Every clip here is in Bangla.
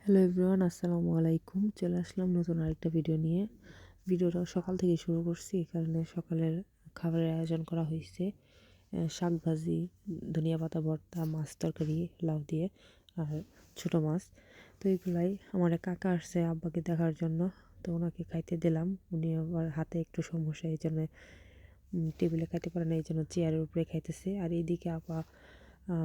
হ্যালো এভরিওয়ান, আসসালামু আলাইকুম। চলে আসলাম নতুন আরেকটা ভিডিও নিয়ে। ভিডিওটা সকাল থেকে শুরু করছি, এই কারণে সকালের খাবারের আয়োজন করা হয়েছে। শাক ভাজি, ধনিয়া পাতা ভর্তা, মাছ তরকারি লাউ দিয়ে আর ছোটো মাছ। তো এইগুলাই আমার এক কাকা আসছে আব্বাকে দেখার জন্য, তো ওনাকে খাইতে দিলাম। উনি আবার হাতে একটু সমস্যা, এই জন্য টেবিলে খাইতে পারে না, এই জন্য চেয়ারের উপরে খাইতেছে। আর এইদিকে আপা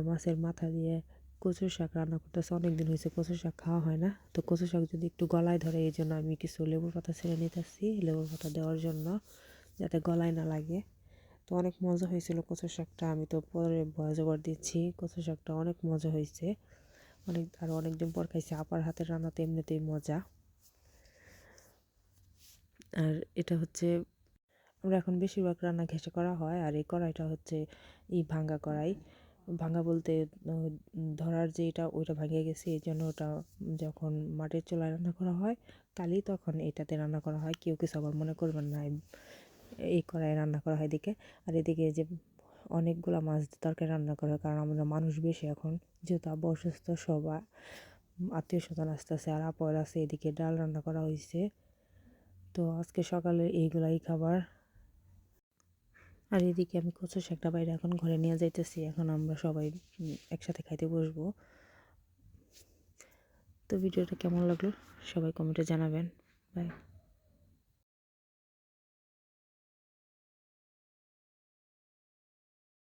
মাছের মাথা দিয়ে কচু শাক রান্না করতেছে। অনেক দিন হয়েছে কচু শাক খাওয়া হয় না, তো কচু শাক যদি একটু গলায় ধরে এই জন্য আমি কিছু লেবুর পাতা ছেড়ে নিতেছি, লেবুর পাতা দেওয়ার জন্য, যাতে গলায় না লাগে। তো অনেক মজা হয়েছিল কচু শাকটা, আমি তো পরে ভয়েস ওভার দিচ্ছি। কচু শাকটা অনেক মজা হয়েছে, অনেক দিন পর খাইছি। আপার হাতের রান্না তো এমনিতেই মজা। আর এটা হচ্ছে আমরা এখন বেশিরভাগ রান্না ঘেঁষে করা হয়। আর এই কড়াইটা হচ্ছে ভাঙ্গা কড়াই। ভাঙ্গা বলতে ধরার যে এটা ওইটা ভেঙে গেছে, এই জন্য ওটা যখন মাটির চুলায় রান্না করা হয় কালি, তখন এটাতে রান্না করা হয়। কেউ কিছু আবার মনে করবেন না, এই কড়াইয়ে রান্না করা হয় এদিকে। আর এদিকে যে অনেকগুলা মাছ দিয়ে তরকারি রান্না করা হয়, কারণ আমরা মানুষ বেশি এখন, যেহেতু আব্বা অসুস্থ, সবাই আত্মীয় স্বজন আসতেছে। আর আপর আছে, এদিকে ডাল রান্না করা হয়েছে। তো আজকে সকালে এইগুলাই খাবার। আর এদিকে আমি কচু শাকটা বাইরে এখন ঘরে নিয়ে যাইতেছি, এখন আমরা সবাই একসাথে খাইতে বসবো। তো ভিডিওটা কেমন লাগলো সবাই কমেন্টে জানাবেন। বাই।